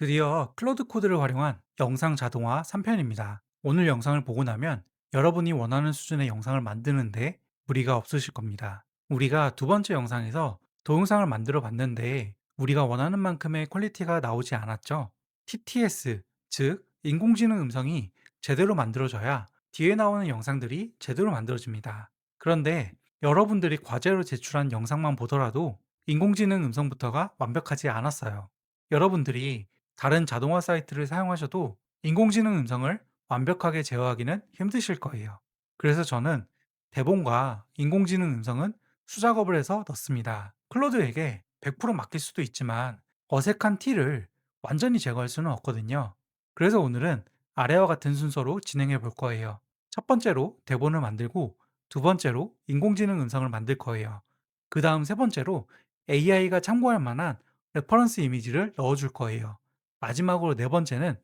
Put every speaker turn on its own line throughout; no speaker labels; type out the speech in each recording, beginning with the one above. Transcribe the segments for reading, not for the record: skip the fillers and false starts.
드디어 클로드 코드를 활용한 영상 자동화 3편입니다. 오늘 영상을 보고 나면 여러분이 원하는 수준의 영상을 만드는데 무리가 없으실 겁니다. 우리가 두 번째 영상에서 동영상을 만들어 봤는데 우리가 원하는 만큼의 퀄리티가 나오지 않았죠. TTS, 즉 인공지능 음성이 제대로 만들어져야 뒤에 나오는 영상들이 제대로 만들어집니다. 그런데 여러분들이 과제로 제출한 영상만 보더라도 인공지능 음성부터가 완벽하지 않았어요. 여러분들이 다른 자동화 사이트를 사용하셔도 인공지능 음성을 완벽하게 제어하기는 힘드실 거예요. 그래서 저는 대본과 인공지능 음성은 수작업을 해서 넣습니다. 클로드에게 100% 맡길 수도 있지만 어색한 티를 완전히 제거할 수는 없거든요. 그래서 오늘은 아래와 같은 순서로 진행해 볼 거예요. 첫 번째로 대본을 만들고 두 번째로 인공지능 음성을 만들 거예요. 그 다음 세 번째로 AI가 참고할 만한 레퍼런스 이미지를 넣어줄 거예요. 마지막으로 네 번째는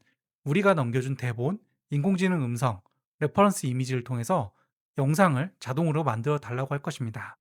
우리가 넘겨준 대본, 인공지능 음성, 레퍼런스 이미지를 통해서 영상을 자동으로 만들어 달라고 할 것입니다.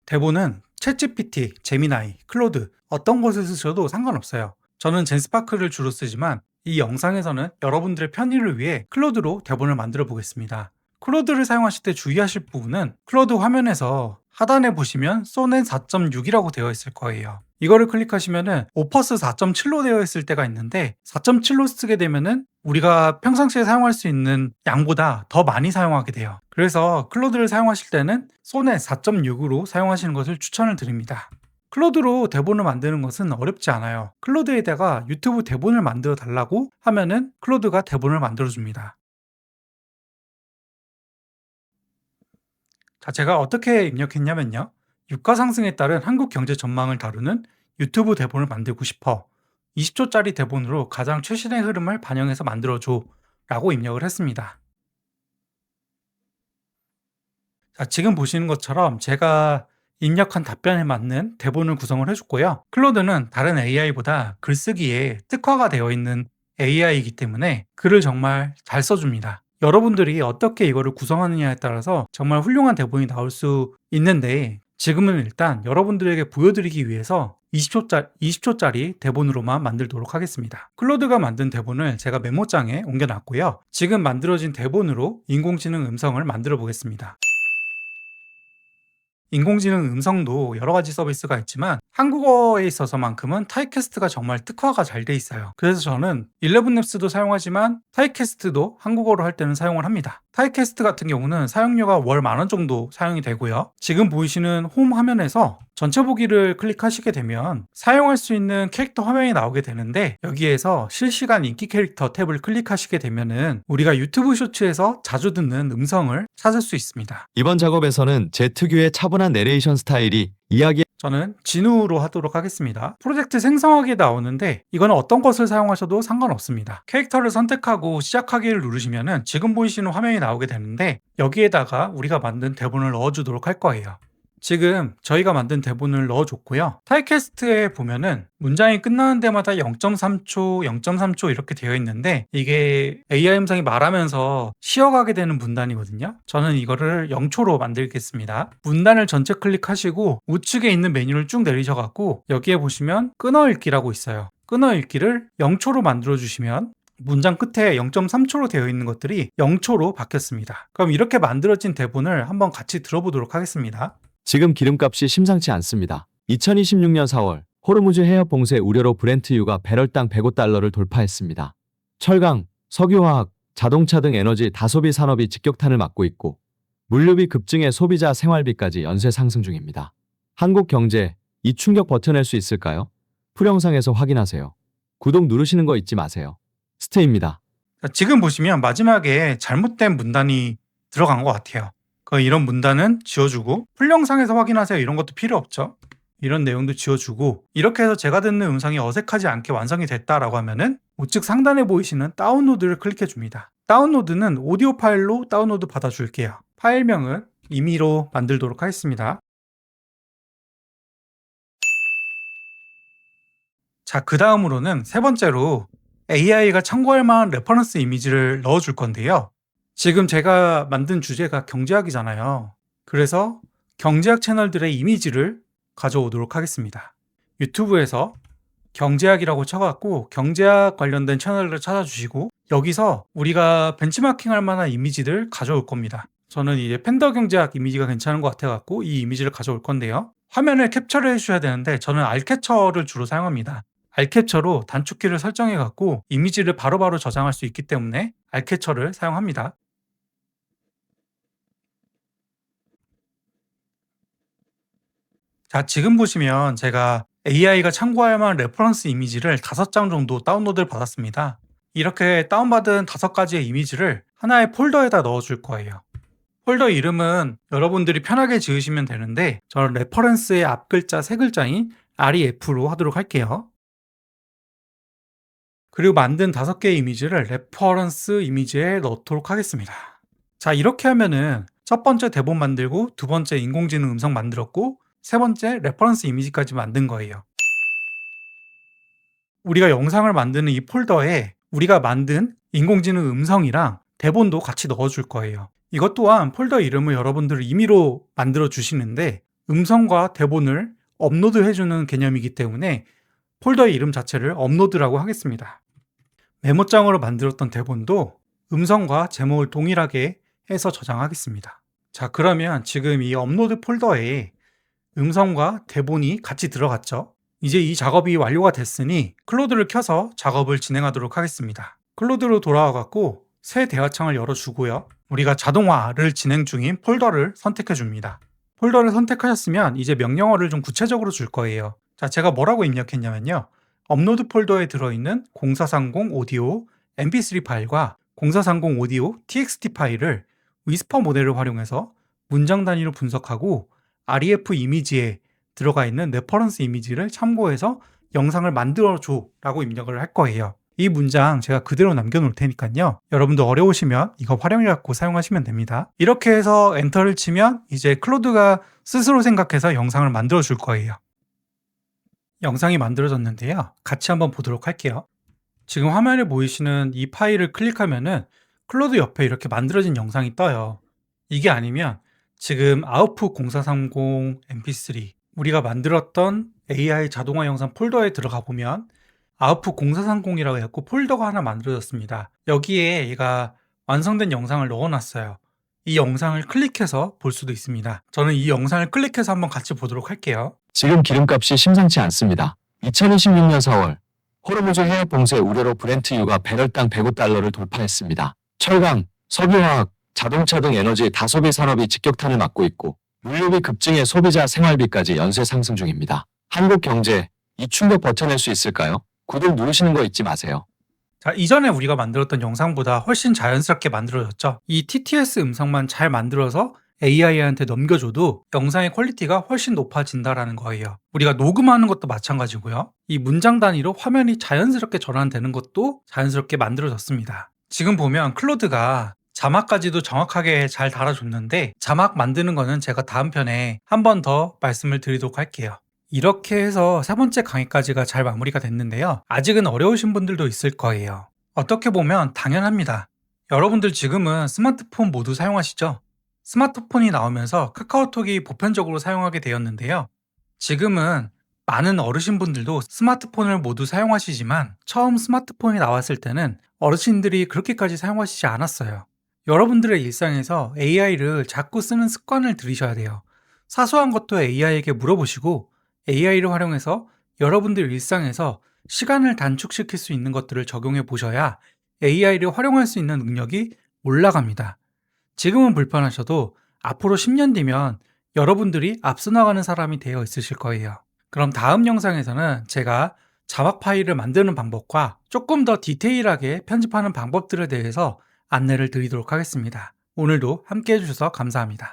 대본은 챗GPT, 제미나이, 클로드 어떤 곳을 쓰셔도 상관없어요. 저는 젠스파크를 주로 쓰지만 이 영상에서는 여러분들의 편의를 위해 클로드로 대본을 만들어 보겠습니다. 클로드를 사용하실 때 주의하실 부분은 클로드 화면에서 하단에 보시면 소넷 4.6이라고 되어 있을 거예요. 이거를 클릭하시면은 오퍼스 4.7로 되어 있을 때가 있는데 4.7로 쓰게 되면은 우리가 평상시에 사용할 수 있는 양보다 더 많이 사용하게 돼요. 그래서 클로드를 사용하실 때는 소넷 4.6으로 사용하시는 것을 추천을 드립니다. 클로드로 대본을 만드는 것은 어렵지 않아요. 클로드에다가 유튜브 대본을 만들어 달라고 하면은 클로드가 대본을 만들어 줍니다. 자, 제가 어떻게 입력했냐면요. 유가 상승에 따른 한국 경제 전망을 다루는 유튜브 대본을 만들고 싶어. 20초짜리 대본으로 가장 최신의 흐름을 반영해서 만들어줘. 라고 입력을 했습니다. 자, 지금 보시는 것처럼 제가 입력한 답변에 맞는 대본을 구성을 해줬고요. 클로드는 다른 AI보다 글쓰기에 특화가 되어 있는 AI이기 때문에 글을 정말 잘 써줍니다. 여러분들이 어떻게 이거를 구성하느냐에 따라서 정말 훌륭한 대본이 나올 수 있는데 지금은 일단 여러분들에게 보여드리기 위해서 20초짜리 대본으로만 만들도록 하겠습니다. 클로드가 만든 대본을 제가 메모장에 옮겨놨고요. 지금 만들어진 대본으로 인공지능 음성을 만들어 보겠습니다. 인공지능 음성도 여러 가지 서비스가 있지만 한국어에 있어서만큼은 타이캐스트가 정말 특화가 잘 돼 있어요. 그래서 저는 11랩스도 사용하지만 타이캐스트도 한국어로 할 때는 사용을 합니다. 타이캐스트 같은 경우는 사용료가 월 10,000원 정도 사용이 되고요. 지금 보이시는 홈 화면에서 전체 보기를 클릭하시게 되면 사용할 수 있는 캐릭터 화면이 나오게 되는데 여기에서 실시간 인기 캐릭터 탭을 클릭하시게 되면은 우리가 유튜브 쇼츠에서 자주 듣는 음성을 찾을 수 있습니다.
이번 작업에서는 제 특유의 차분한 내레이션 스타일이 이야기
저는 진우로 하도록 하겠습니다. 프로젝트 생성하기 나오는데 이거는 어떤 것을 사용하셔도 상관없습니다. 캐릭터를 선택하고 시작하기를 누르시면은 지금 보이시는 화면이 나오게 되는데 여기에다가 우리가 만든 대본을 넣어주도록 할 거예요. 지금 저희가 만든 대본을 넣어줬고요. 타이캐스트에 보면은 문장이 끝나는 데마다 0.3초, 0.3초 이렇게 되어 있는데 이게 AI 음성이 말하면서 쉬어가게 되는 문단이거든요. 저는 이거를 0초로 만들겠습니다. 문단을 전체 클릭하시고 우측에 있는 메뉴를 쭉 내리셔갖고 여기에 보시면 끊어읽기라고 있어요. 끊어읽기를 0초로 만들어주시면 문장 끝에 0.3초로 되어 있는 것들이 0초로 바뀌었습니다. 그럼 이렇게 만들어진 대본을 한번 같이 들어보도록 하겠습니다.
지금 기름값이 심상치 않습니다. 2026년 4월 호르무즈 해협 봉쇄 우려로 브렌트유가 배럴당 105달러를 돌파했습니다. 철강, 석유화학, 자동차 등 에너지 다소비 산업이 직격탄을 맞고 있고 물류비 급증에 소비자 생활비까지 연쇄 상승 중입니다. 한국 경제, 이 충격 버텨낼 수 있을까요? 풀영상에서 확인하세요. 구독 누르시는 거 잊지 마세요. 스테입니다.
지금 보시면 마지막에 잘못된 문단이 들어간 것 같아요. 이런 문단은 지워주고 풀 영상에서 확인하세요 이런 것도 필요 없죠. 이런 내용도 지워주고 이렇게 해서 제가 듣는 음성이 어색하지 않게 완성이 됐다라고 하면은 우측 상단에 보이시는 다운로드를 클릭해 줍니다. 다운로드는 오디오 파일로 다운로드 받아줄게요. 파일명은 임의로 만들도록 하겠습니다. 자, 그 다음으로는 세 번째로 AI가 참고할 만한 레퍼런스 이미지를 넣어줄 건데요. 지금 제가 만든 주제가 경제학이잖아요. 그래서 경제학 채널들의 이미지를 가져오도록 하겠습니다. 유튜브에서 경제학이라고 쳐갖고 경제학 관련된 채널을 찾아주시고 여기서 우리가 벤치마킹할 만한 이미지들 가져올 겁니다. 저는 이제 팬더 경제학 이미지가 괜찮은 것 같아갖고 이 이미지를 가져올 건데요. 화면을 캡처를 해주셔야 되는데 저는 알캡처를 주로 사용합니다. 알캡처로 단축키를 설정해갖고 이미지를 바로바로 저장할 수 있기 때문에 알캡처를 사용합니다. 자, 지금 보시면 제가 AI가 참고할 만한 레퍼런스 이미지를 5장 정도 다운로드를 받았습니다. 이렇게 다운받은 5가지의 이미지를 하나의 폴더에다 넣어줄 거예요. 폴더 이름은 여러분들이 편하게 지으시면 되는데 저는 레퍼런스의 앞 글자 3글자인 REF로 하도록 할게요. 그리고 만든 5개의 이미지를 레퍼런스 이미지에 넣도록 하겠습니다. 자, 이렇게 하면은 첫 번째 대본 만들고 두 번째 인공지능 음성 만들었고 세 번째 레퍼런스 이미지까지 만든 거예요. 우리가 영상을 만드는 이 폴더에 우리가 만든 인공지능 음성이랑 대본도 같이 넣어줄 거예요. 이것 또한 폴더 이름을 여러분들 임의로 만들어 주시는데 음성과 대본을 업로드 해주는 개념이기 때문에 폴더의 이름 자체를 업로드라고 하겠습니다. 메모장으로 만들었던 대본도 음성과 제목을 동일하게 해서 저장하겠습니다. 자, 그러면 지금 이 업로드 폴더에 음성과 대본이 같이 들어갔죠. 이제 이 작업이 완료가 됐으니 클로드를 켜서 작업을 진행하도록 하겠습니다. 클로드로 돌아와 갖고 새 대화창을 열어주고요. 우리가 자동화를 진행 중인 폴더를 선택해 줍니다. 폴더를 선택하셨으면 이제 명령어를 좀 구체적으로 줄 거예요. 자, 제가 뭐라고 입력했냐면요. 업로드 폴더에 들어있는 0430 오디오 mp3 파일과 0430 오디오 txt 파일을 위스퍼 모델을 활용해서 문장 단위로 분석하고 REF 이미지에 들어가 있는 레퍼런스 이미지를 참고해서 영상을 만들어줘 라고 입력을 할 거예요. 이 문장 제가 그대로 남겨놓을 테니까요. 여러분도 어려우시면 이거 활용해갖고 사용하시면 됩니다. 이렇게 해서 엔터를 치면 이제 클로드가 스스로 생각해서 영상을 만들어줄 거예요. 영상이 만들어졌는데요. 같이 한번 보도록 할게요. 지금 화면에 보이시는 이 파일을 클릭하면은 클로드 옆에 이렇게 만들어진 영상이 떠요. 이게 아니면 지금 아웃풋 0430 mp3 우리가 만들었던 AI 자동화 영상 폴더에 들어가 보면 아웃풋 0430이라고 해갖고 폴더가 하나 만들어졌습니다. 여기에 얘가 완성된 영상을 넣어놨어요. 이 영상을 클릭해서 볼 수도 있습니다. 저는 이 영상을 클릭해서 한번 같이 보도록 할게요.
지금 기름값이 심상치 않습니다. 2026년 4월 호르무즈 해협 봉쇄 우려로 브렌트유가 배럴당 $105를 돌파했습니다. 철강, 석유화학, 자동차 등 에너지 다소비 산업이 직격탄을 맞고 있고 물류비 급증에 소비자 생활비까지 연쇄 상승 중입니다. 한국 경제, 이 충격 버텨낼 수 있을까요? 구독 누르시는 거 잊지 마세요.
자, 이전에 우리가 만들었던 영상보다 훨씬 자연스럽게 만들어졌죠. 이 TTS 음성만 잘 만들어서 AI한테 넘겨줘도 영상의 퀄리티가 훨씬 높아진다라는 거예요. 우리가 녹음하는 것도 마찬가지고요. 이 문장 단위로 화면이 자연스럽게 전환되는 것도 자연스럽게 만들어졌습니다. 지금 보면 클로드가 자막까지도 정확하게 잘 달아줬는데 자막 만드는 거는 제가 다음 편에 한 번 더 말씀을 드리도록 할게요. 이렇게 해서 3번째 강의까지가 잘 마무리가 됐는데요. 아직은 어려우신 분들도 있을 거예요. 어떻게 보면 당연합니다. 여러분들 지금은 스마트폰 모두 사용하시죠? 스마트폰이 나오면서 카카오톡이 보편적으로 사용하게 되었는데요. 지금은 많은 어르신분들도 스마트폰을 모두 사용하시지만 처음 스마트폰이 나왔을 때는 어르신들이 그렇게까지 사용하시지 않았어요. 여러분들의 일상에서 AI를 자꾸 쓰는 습관을 들이셔야 돼요. 사소한 것도 AI에게 물어보시고 AI를 활용해서 여러분들 일상에서 시간을 단축시킬 수 있는 것들을 적용해 보셔야 AI를 활용할 수 있는 능력이 올라갑니다. 지금은 불편하셔도 앞으로 10년 뒤면 여러분들이 앞서 나가는 사람이 되어 있으실 거예요. 그럼 다음 영상에서는 제가 자막 파일을 만드는 방법과 조금 더 디테일하게 편집하는 방법들에 대해서 안내를 드리도록 하겠습니다. 오늘도 함께 해주셔서 감사합니다.